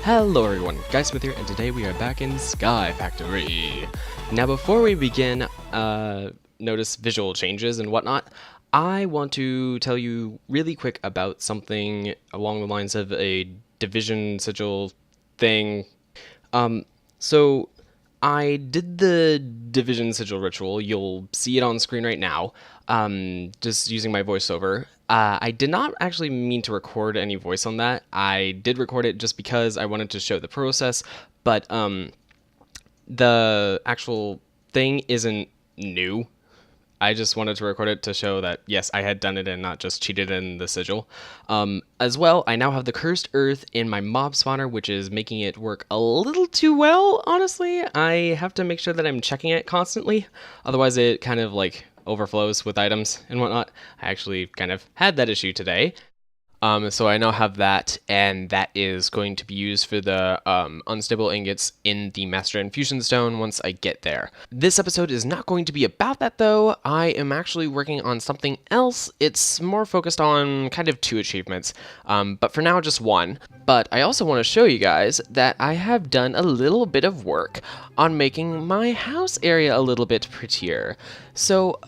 Hello everyone, Guysmith here, and today we are back in Skyfactory. Now before we begin, notice visual changes and whatnot, I want to tell you really quick about something along the lines of a division sigil thing. So I did the division sigil ritual. You'll see it on screen right now, just using my voiceover. I did not actually mean to record any voice on that. I did record it just because I wanted to show the process, but the actual thing isn't new. I just wanted to record it to show that, yes, I had done it and not just cheated in the sigil. As well, I now have the Cursed Earth in my mob spawner, which is making it work a little too well, honestly. I have to make sure that I'm checking it constantly. Otherwise, it kind of, like, overflows with items and whatnot. I actually kind of had that issue today. So I now have that, and that is going to be used for the unstable ingots in the Master Infusion Stone once I get there. This episode is not going to be about that though. I am actually working on something else. It's more focused on kind of 2 achievements, but for now just 1. But I also want to show you guys that I have done a little bit of work on making my house area a little bit prettier. So,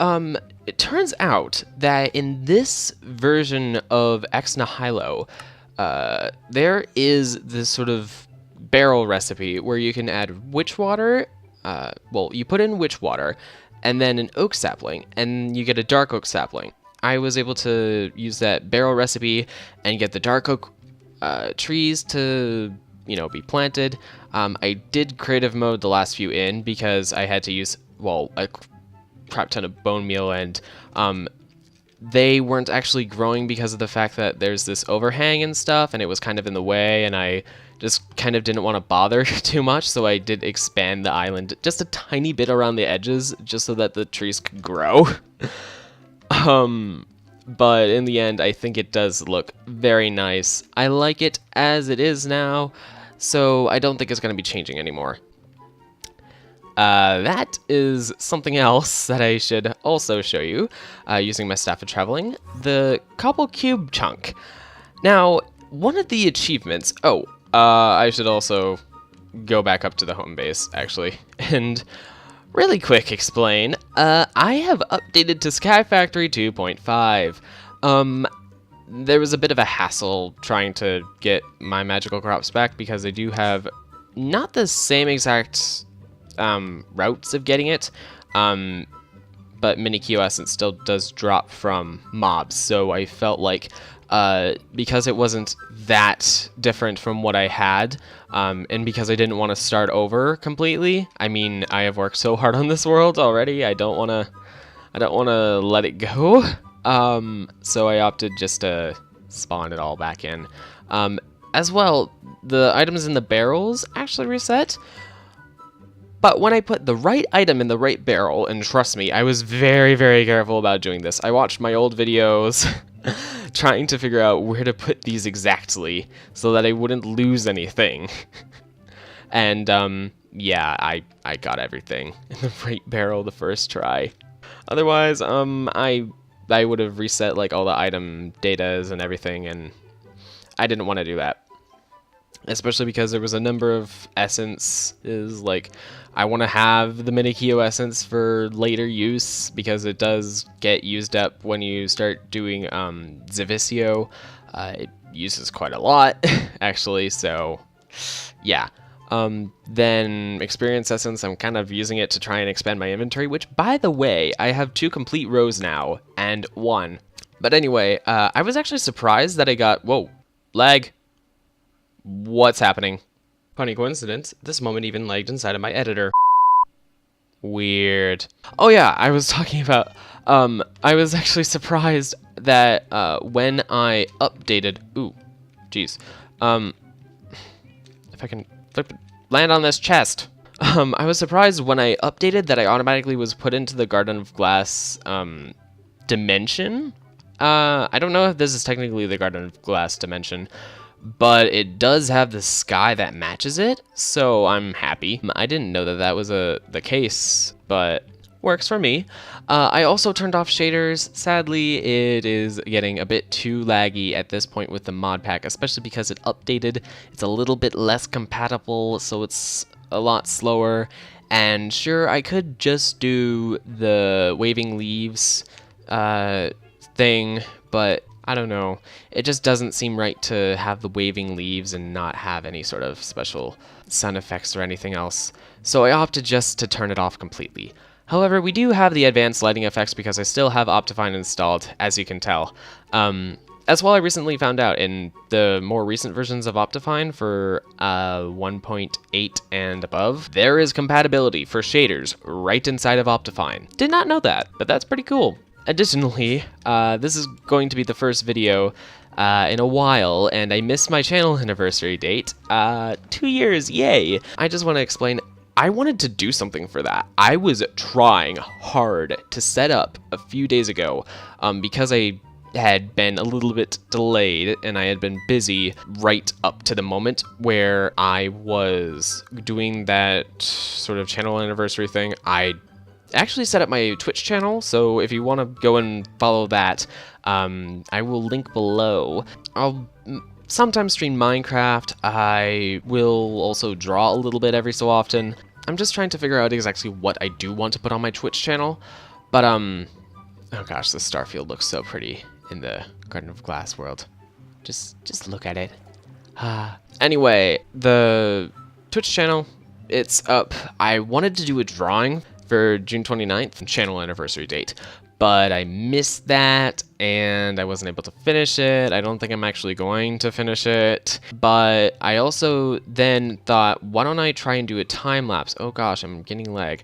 it turns out that in this version of Ex Nihilo, there is this sort of barrel recipe where you can add witch water, well, you put in witch water, and then an oak sapling, and you get a dark oak sapling. I was able to use that barrel recipe and get the dark oak trees to, you know, be planted. I did creative mode the last few in because I had to use, well, a crap ton of bone meal, and they weren't actually growing because of the fact that there's this overhang and stuff, and it was kind of in the way, and I just kind of didn't want to bother too much, so I did expand the island just a tiny bit around the edges just so that the trees could grow. But in the end, I think it does look very nice. I like it as it is now, so I don't think it's going to be changing anymore. That is something else that I should also show you, using my Staff of Traveling, the Cobble Cube chunk. Now, one of the achievements, I should also go back up to the home base, actually, and really quick explain, I have updated to Skyfactory 2.5. There was a bit of a hassle trying to get my magical crops back because they do have not the same exact routes of getting it, but mini Keo Essence still does drop from mobs, so I felt like because it wasn't that different from what I had, and because I didn't want to start over completely. I mean, I have worked so hard on this world already. I don't want to let it go. So I opted just to spawn it all back in. As well, the items in the barrels actually reset. But when I put the right item in the right barrel, and trust me, I was very, very careful about doing this. I watched my old videos trying to figure out where to put these exactly so that I wouldn't lose anything. And, yeah, I got everything in the right barrel the first try. Otherwise, I would have reset, like, all the item datas and everything, and I didn't want to do that. Especially because there was a number of essences, like, I want to have the mini Keo essence for later use because it does get used up when you start doing Zivicio. It uses quite a lot, actually, so yeah. Then experience essence, I'm kind of using it to try and expand my inventory, which, by the way, I have 2 complete rows now, and 1. But anyway, I was actually surprised that I got, whoa, lag. What's happening? Funny coincidence, this moment even lagged inside of my editor. Weird. Oh yeah, I was talking about, I was actually surprised that, when I updated, ooh, jeez, if I can land on this chest. I was surprised when I updated that I automatically was put into the Garden of Glass, dimension. I don't know if this is technically the Garden of Glass dimension, but it does have the sky that matches it, so I'm happy. I didn't know that that was the case, but works for me. I also turned off shaders. Sadly, it is getting a bit too laggy at this point with the mod pack, especially because it updated. It's a little bit less compatible, so it's a lot slower. And sure, I could just do the waving leaves thing, but I don't know. It just doesn't seem right to have the waving leaves and not have any sort of special sun effects or anything else. So I opted just to turn it off completely. However, we do have the advanced lighting effects because I still have Optifine installed, as you can tell. As well, I recently found out in the more recent versions of Optifine for 1.8 and above, there is compatibility for shaders right inside of Optifine. Did not know that, but that's pretty cool. Additionally, this is going to be the first video in a while, and I missed my channel anniversary date. 2 years, yay! I just want to explain, I wanted to do something for that. I was trying hard to set up a few days ago, because I had been a little bit delayed and I had been busy right up to the moment where I was doing that sort of channel anniversary thing. I actually set up my Twitch channel, so if you want to go and follow that, I will link below. I'll sometimes stream Minecraft. I will also draw a little bit every so often. I'm just trying to figure out exactly what I do want to put on my Twitch channel, but oh gosh, the starfield looks so pretty in the Garden of Glass world. Just look at it. Anyway, the Twitch channel, it's up. I wanted to do a drawing for June 29th, channel anniversary date, but I missed that and I wasn't able to finish it. I don't think I'm actually going to finish it, but I also then thought, why don't I try and do a time lapse? Oh gosh, I'm getting lag.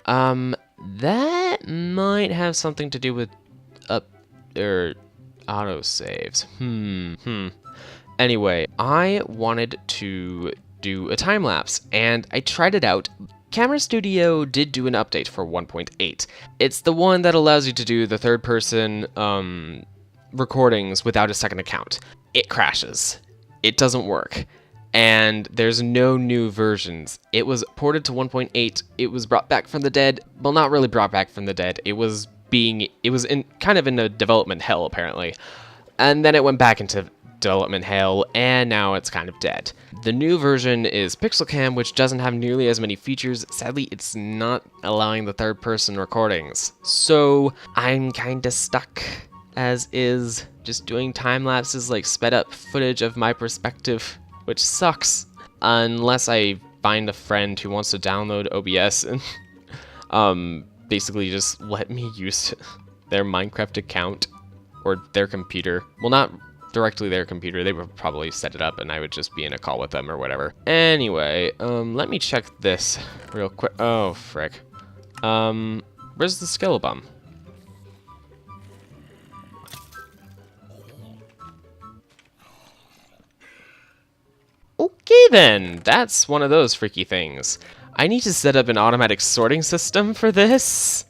That might have something to do with autosaves. Anyway, I wanted to do a time lapse and I tried it out. Camera Studio did do an update for 1.8. It's the one that allows you to do the third person recordings without a second account. It crashes. It doesn't work. And there's no new versions. It was ported to 1.8. It was brought back from the dead. Well, not really brought back from the dead. It was kind of in a development hell, apparently. And then it went back into development hell, and now it's kind of dead. The new version is Pixelcam, which doesn't have nearly as many features. Sadly, it's not allowing the third-person recordings. So I'm kinda stuck as is, just doing time lapses like sped up footage of my perspective, which sucks. Unless I find a friend who wants to download OBS and basically just let me use their Minecraft account or their computer. Well, not directly their computer. They would probably set it up and I would just be in a call with them or whatever. Anyway, let me check this real quick. Oh, frick. Where's the skeleton? Okay then, that's one of those freaky things. I need to set up an automatic sorting system for this.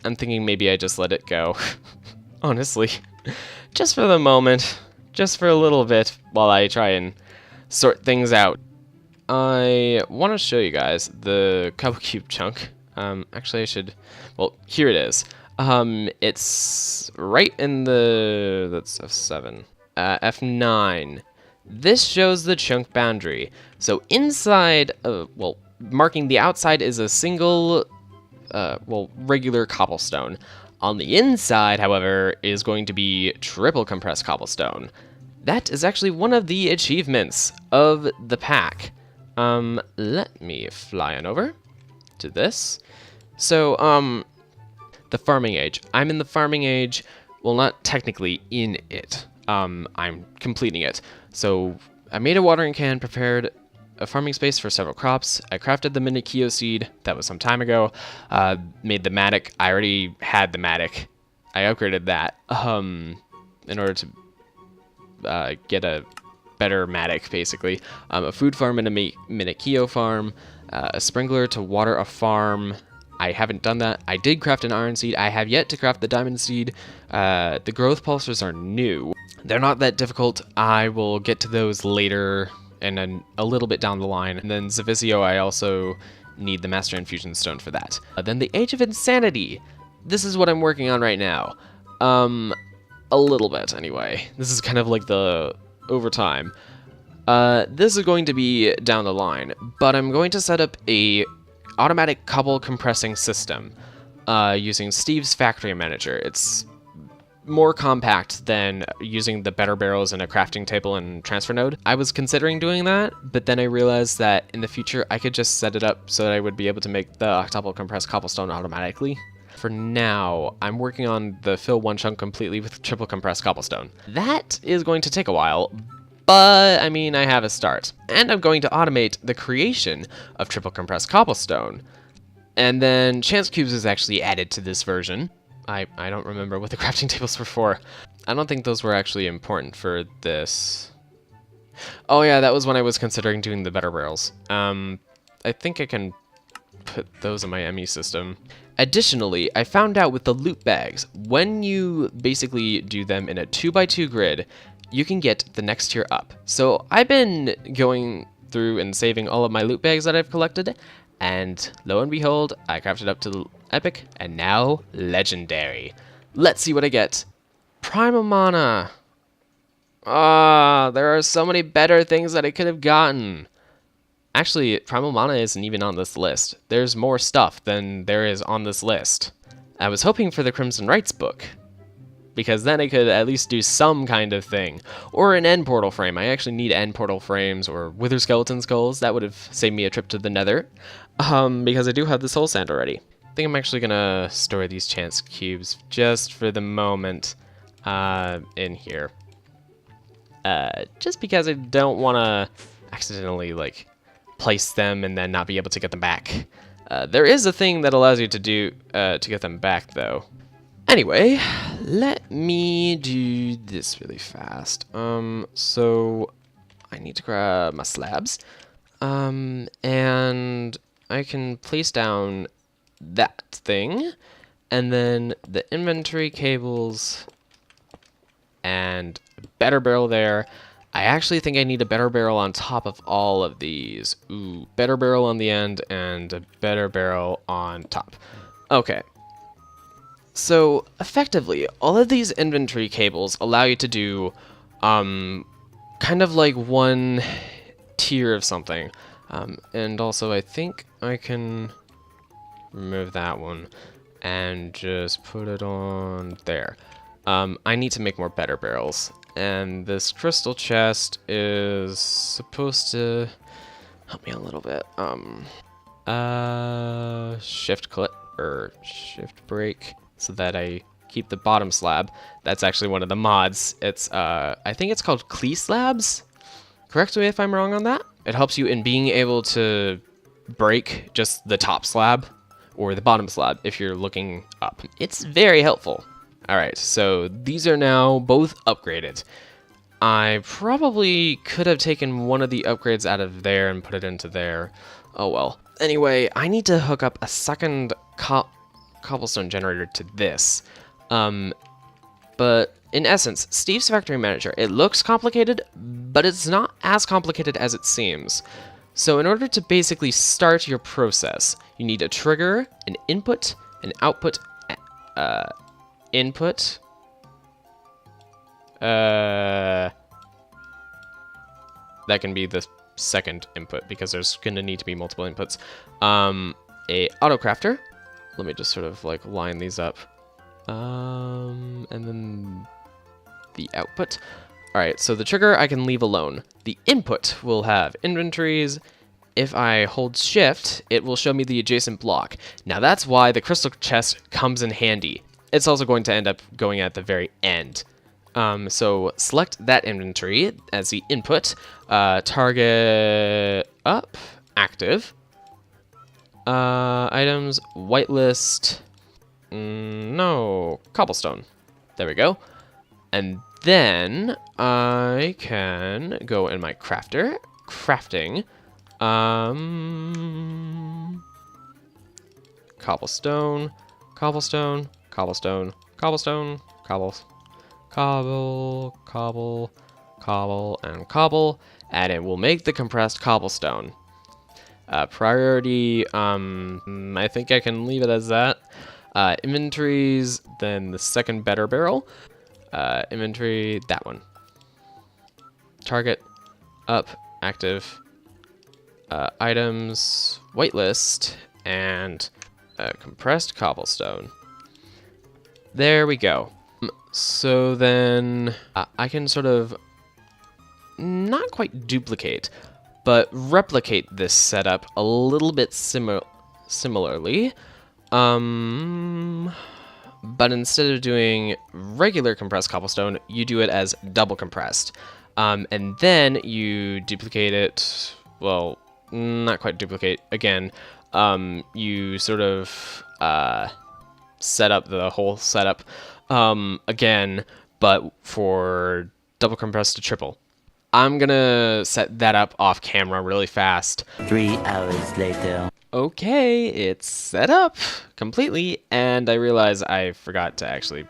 I'm thinking maybe I just let it go. Honestly. Just for the moment. Just for a little bit while I try and sort things out. I want to show you guys the Cobble Cube chunk. Actually I should... Well, here it is. It's right in the... That's F7. F9. This shows the chunk boundary. So inside, well, marking the outside is a single, regular cobblestone. On the inside, however, is going to be triple compressed cobblestone. That is actually one of the achievements of the pack. Let me fly on over to this. So, the farming age. I'm in the farming age. Well, not technically in it. I'm completing it. So I made a watering can, prepared a farming space for several crops. I crafted the Minikio seed. That was some time ago. Made the mattock. I already had the mattock. I upgraded that in order to get a better mattock, basically. A food farm and a Minikio farm. A sprinkler to water a farm. I haven't done that. I did craft an iron seed. I have yet to craft the diamond seed. The growth pulsers are new. They're not that difficult. I will get to those later and then a little bit down the line. And then Zavisio I also need the Master Infusion Stone for that. Then the Age of Insanity. This is what I'm working on right now. A little bit, anyway. This is kind of like the overtime. This is going to be down the line, but I'm going to set up a automatic cobble compressing system using Steve's Factory Manager. It's more compact than using the better barrels in a crafting table and transfer node. I was considering doing that, but then I realized that in the future I could just set it up so that I would be able to make the octuple compressed cobblestone automatically. For now, I'm working on the fill one chunk completely with triple compressed cobblestone. That is going to take a while, but I mean, I have a start. And I'm going to automate the creation of triple compressed cobblestone. And then chance cubes is actually added to this version. I don't remember what the crafting tables were for. I don't think those were actually important for this. Oh yeah, that was when I was considering doing the better barrels. I think I can put those in my ME system. Additionally, I found out with the loot bags, when you basically do them in a 2x2 grid, you can get the next tier up. So I've been going through and saving all of my loot bags that I've collected, and lo and behold, I crafted up to epic, and now legendary. Let's see what I get. Primal Mana. There are so many better things that I could have gotten. Actually, Primal Mana isn't even on this list. There's more stuff than there is on this list. I was hoping for the Crimson Rites book, because then I could at least do some kind of thing. Or an end portal frame. I actually need end portal frames or wither skeleton skulls. That would have saved me a trip to the nether. Because I do have the soul sand already. I think I'm actually gonna store these chance cubes just for the moment in here. Just because I don't want to accidentally like place them and then not be able to get them back. There is a thing that allows you to do to get them back though. Anyway, let me do this really fast. So I need to grab my slabs. And I can place down that thing, and then the inventory cables, and better barrel there. I actually think I need a better barrel on top of all of these. Ooh, better barrel on the end, and a better barrel on top. Okay. So, effectively, all of these inventory cables allow you to do, kind of like one tier of something. And also, I think I can remove that one and just put it on there. I need to make more better barrels, and this crystal chest is supposed to help me a little bit. Shift click or shift break so that I keep the bottom slab. That's actually one of the mods. It's I think it's called Clee Slabs. Correct me if I'm wrong on that. It helps you in being able to break just the top slab or the bottom slab if you're looking up. It's very helpful. Alright, so these are now both upgraded. I probably could have taken one of the upgrades out of there and put it into there. Oh well. Anyway, I need to hook up a second cobblestone generator to this. But in essence, Steve's Factory Manager, it looks complicated, but it's not as complicated as it seems. So in order to basically start your process, you need a trigger, an input, an output, input, that can be the second input because there's going to need to be multiple inputs. A auto crafter. Let me just sort of like line these up. And then the output. Alright, so the trigger I can leave alone. The input will have inventories. If I hold shift, it will show me the adjacent block. Now that's why the crystal chest comes in handy. It's also going to end up going at the very end. So select that inventory as the input. Target up, active. Items, whitelist. No, cobblestone. There we go. And then I can go in my crafter, crafting. Cobblestone, cobblestone, cobblestone, cobblestone, cobble, cobble, and cobble, and it will make the compressed cobblestone. Priority, I think I can leave it as that. Inventories, then the second better barrel. Inventory, that one. Target, up, active. Items, whitelist, and compressed cobblestone. There we go. So then I can sort of not quite duplicate, but replicate this setup a little bit similarly. But instead of doing regular compressed cobblestone, you do it as double compressed. And then you duplicate it, well, not quite duplicate, again, you sort of set up the whole setup again, but for double compressed to triple. I'm gonna set that up off camera really fast. 3 hours later. Okay, it's set up completely, and I realize I forgot to actually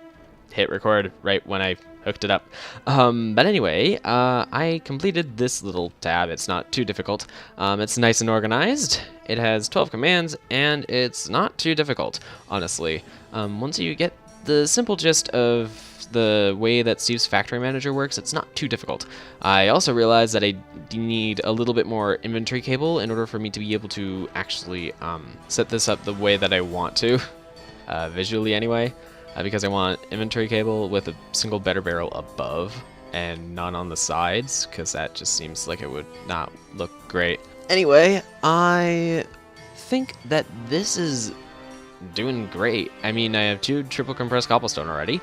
hit record right when I hooked it up. But anyway, I completed this little tab. It's not too difficult. It's nice and organized. It has 12 commands, and it's not too difficult, honestly. Once you get the simple gist of the way that Steve's Factory Manager works, it's not too difficult. I also realized that I need a little bit more inventory cable in order for me to be able to actually set this up the way that I want to, visually anyway, because I want inventory cable with a single better barrel above and none on the sides, because that just seems like it would not look great. Anyway, I think that this is doing great. I mean, I have 2 triple compressed cobblestone already.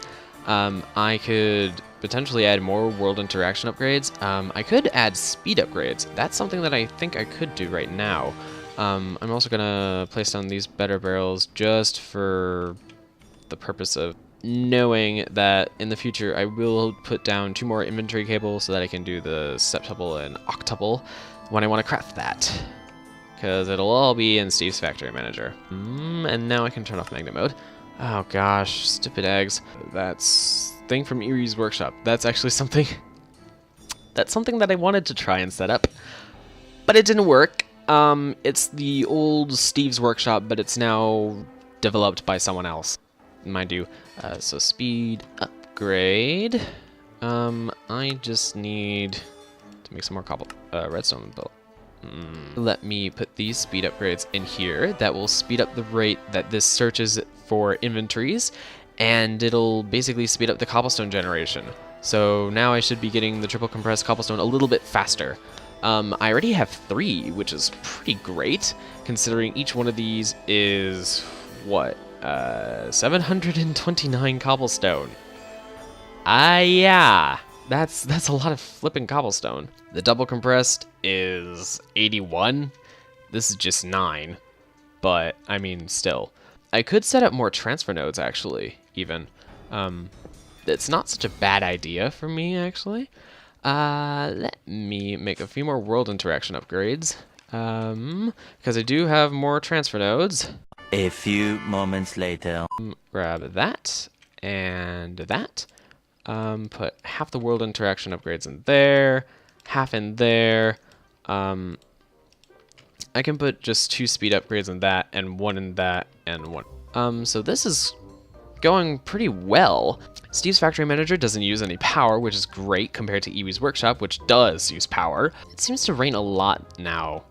I could potentially add more world interaction upgrades. I could add speed upgrades. That's something that I think I could do right now. I'm also gonna place down these better barrels just for the purpose of knowing that in the future I will put down 2 more inventory cables so that I can do the septuple and octuple when I want to craft that. Because it'll all be in Steve's Factory Manager. And now I can turn off magnet mode. Oh gosh, stupid eggs. That's thing from Erie's workshop. That's actually something that I wanted to try and set up, but it didn't work. It's the old Steve's workshop, but it's now developed by someone else, mind you. So speed upgrade. I just need to make some more redstone build. Let me put these speed upgrades in here. That will speed up the rate that this searches for inventories, and it'll basically speed up the cobblestone generation. So now I should be getting the triple compressed cobblestone a little bit faster. I already have 3, which is pretty great, considering each one of these is, what, 729 cobblestone. Yeah. That's a lot of flipping cobblestone. The double compressed is 81. This is just 9. But, I mean, still. I could set up more transfer nodes, actually, even. It's not such a bad idea for me, actually. Let me make a few more world interaction upgrades. Because I do have more transfer nodes. A few moments later. Grab that, and that. Put half the world interaction upgrades in there, half in there. I can put just 2 speed upgrades in that, and 1 in that, and 1. So this is going pretty well. Steve's Factory Manager doesn't use any power, which is great compared to Iwi's Workshop, which does use power. It seems to rain a lot now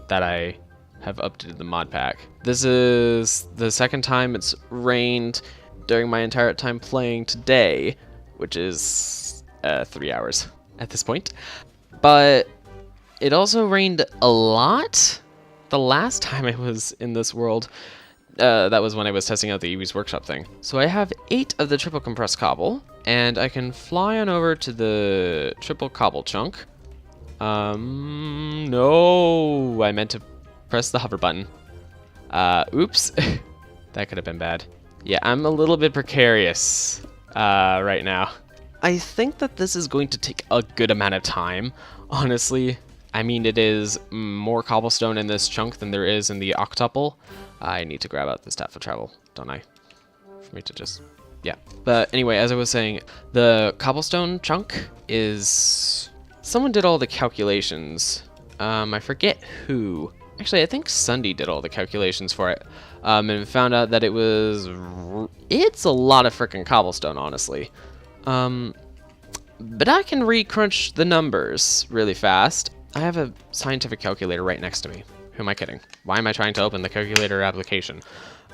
that I have updated the mod pack. This is the second time it's rained during my entire time playing today, which is 3 hours at this point. But it also rained a lot the last time I was in this world. That was when I was testing out the Iwi's Workshop thing. So I have 8 of the triple compressed cobble, and I can fly on over to the triple cobble chunk. No, I meant to press the hover button. Oops, that could have been bad. Yeah, I'm a little bit precarious right now. I think that this is going to take a good amount of time, honestly. I mean, it is more cobblestone in this chunk than there is in the octuple. I need to grab out the staff of travel, don't I? For me to just, yeah. But anyway, as I was saying, the cobblestone chunk is, someone did all the calculations. I forget who. Actually, I think Sunday did all the calculations for it, and found out that it's a lot of freaking cobblestone, honestly. But I can re-crunch the numbers really fast. I have a scientific calculator right next to me. Who am I kidding? Why am I trying to open the calculator application?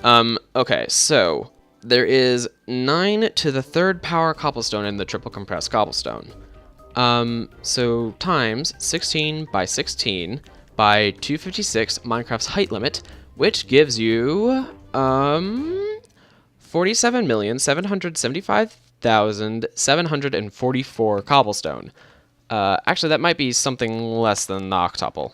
Okay, so there is 9 to the 3rd power cobblestone in the triple compressed cobblestone. So times 16 by 16 by 256 Minecraft's height limit, which gives you 47,775,744 cobblestone. Actually, that might be something less than the octuple.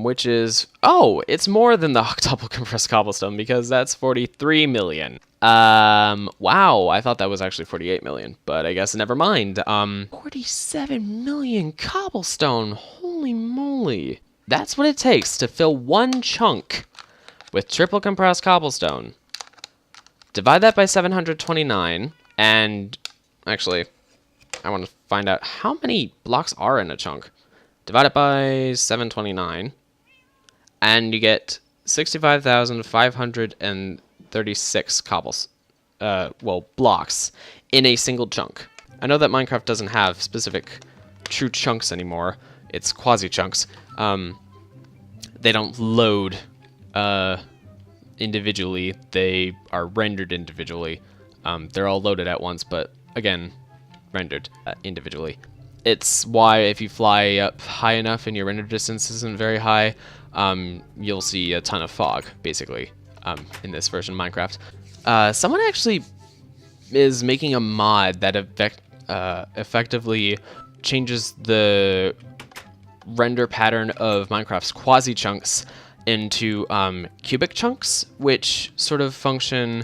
Which is, oh, it's more than the octuple compressed cobblestone because that's 43 million. Wow, I thought that was actually 48 million, but I guess never mind. 47 million cobblestone, holy moly. That's what it takes to fill one chunk with triple compressed cobblestone. Divide that by 729, and actually, I want to find out how many blocks are in a chunk. Divide it by 729, and you get 65,536 blocks in a single chunk. I know that Minecraft doesn't have specific true chunks anymore. It's quasi-chunks. They don't load individually. They are rendered individually. They're all loaded at once, but again, rendered individually. It's why if you fly up high enough and your render distance isn't very high, you'll see a ton of fog, basically, in this version of Minecraft. Someone actually is making a mod that effectively changes the render pattern of Minecraft's quasi-chunks into cubic chunks, which sort of function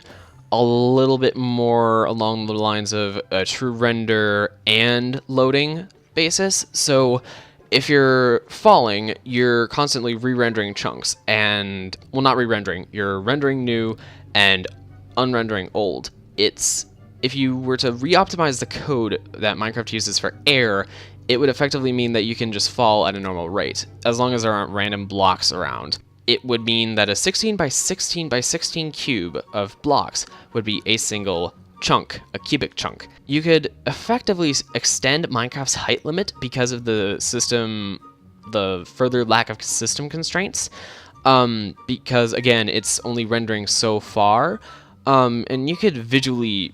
a little bit more along the lines of a true render and loading basis. So if you're falling, you're constantly re-rendering chunks, and, well, not re-rendering, you're rendering new and unrendering old. If you were to re-optimize the code that Minecraft uses for air, it would effectively mean that you can just fall at a normal rate, as long as there aren't random blocks around. It would mean that a 16 by 16 by 16 cube of blocks would be a single chunk, a cubic chunk. You could effectively extend Minecraft's height limit because of the further lack of system constraints, because again, it's only rendering so far, and you could visually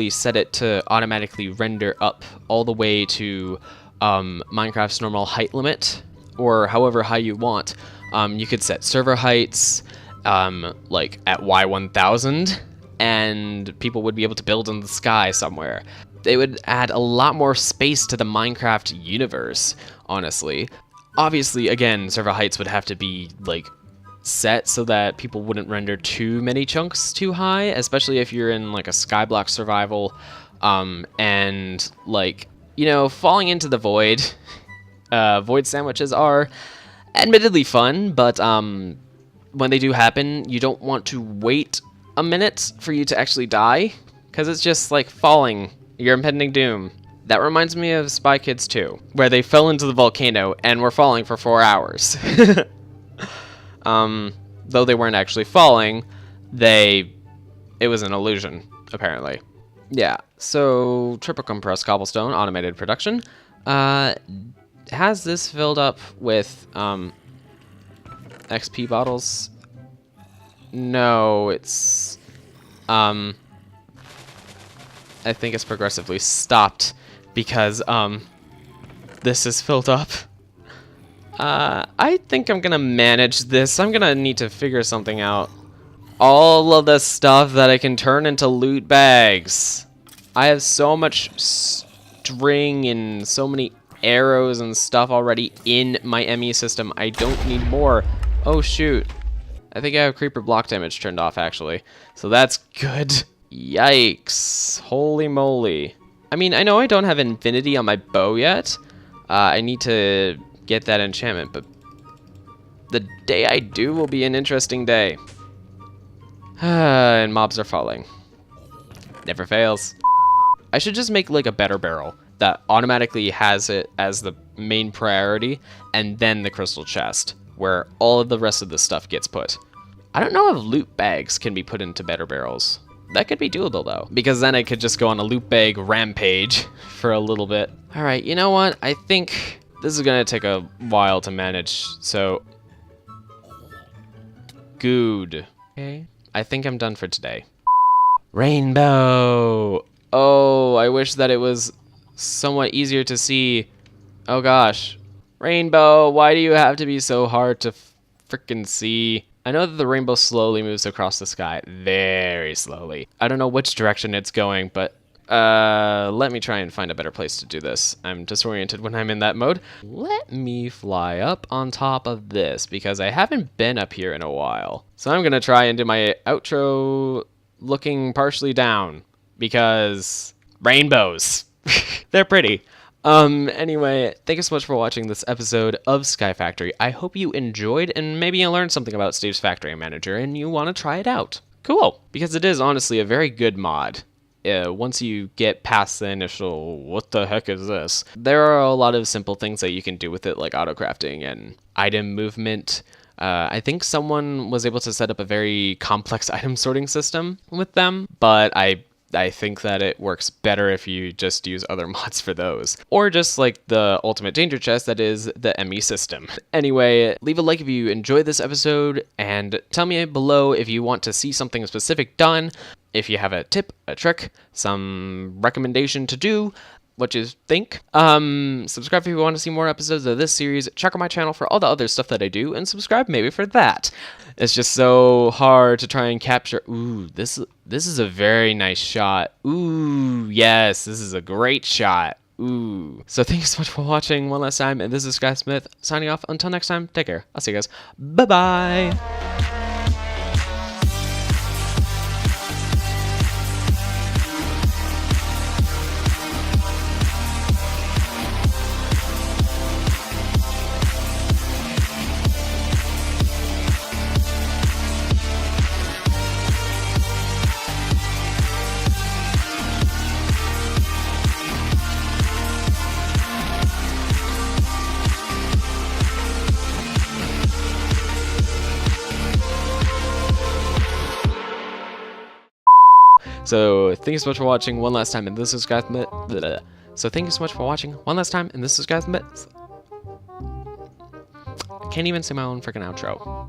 set it to automatically render up all the way to Minecraft's normal height limit, or however high you want. You could set server heights like at Y1000, and people would be able to build in the sky somewhere. They would add a lot more space to the Minecraft universe, honestly. Obviously, again, server heights would have to be like set so that people wouldn't render too many chunks too high, especially if you're in like a skyblock survival, and like, you know, falling into the void. Void sandwiches are admittedly fun, but when they do happen, you don't want to wait a minute for you to actually die, because it's just like falling, your impending doom. That reminds me of Spy Kids 2, where they fell into the volcano and were falling for 4 hours. Though they weren't actually falling, it was an illusion, apparently. Yeah, so triple compressed cobblestone, automated production. Has this filled up with XP bottles? No, it's I think it's progressively stopped because this is filled up. I think I'm gonna manage this. I'm gonna need to figure something out. All of the stuff that I can turn into loot bags. I have so much string and so many arrows and stuff already in my ME system. I don't need more. Oh shoot. I think I have creeper block damage turned off actually. So that's good. Yikes. Holy moly. I mean, I know I don't have infinity on my bow yet. I need to get that enchantment, but the day I do will be an interesting day. And mobs are falling. Never fails. I should just make like a better barrel that automatically has it as the main priority, and then the crystal chest. where all of the rest of the stuff gets put. I don't know if loot bags can be put into better barrels. That could be doable though, because then I could just go on a loot bag rampage for a little bit. All right, you know what? I think this is gonna take a while to manage, so good. Okay, I think I'm done for today. Rainbow. Oh, I wish that it was somewhat easier to see. Oh gosh. Rainbow, why do you have to be so hard to frickin' see? I know that the rainbow slowly moves across the sky. Very slowly. I don't know which direction it's going, but let me try and find a better place to do this. I'm disoriented when I'm in that mode. Let me fly up on top of this, because I haven't been up here in a while. So I'm gonna try and do my outro looking partially down, because rainbows. They're pretty. Anyway, thank you so much for watching this episode of Skyfactory. I hope you enjoyed, and maybe you learned something about Steve's Factory Manager and you want to try it out. Cool, because it is honestly a very good mod. Once you get past the initial, what the heck is this? There are a lot of simple things that you can do with it, like auto crafting and item movement. I think someone was able to set up a very complex item sorting system with them, but I think that it works better if you just use other mods for those. Or just like the ultimate danger chest that is the ME system. Anyway, leave a like if you enjoyed this episode, and tell me below if you want to see something specific done, if you have a tip, a trick, some recommendation to do, what you think. Subscribe if you want to see more episodes of this series. Check out my channel for all the other stuff that I do, and subscribe maybe for that. It's just so hard to try and capture. Ooh, this is a very nice shot. Ooh, yes, this is a great shot. Ooh. So thank you so much for watching one last time, and this is Sky Smith signing off. Until next time, take care. I'll see you guys. Bye-bye. So thank you so much for watching one last time, and this is Sky Smith. So thank you so much for watching one last time, and this is Sky Smith. I can't even say my own freaking outro.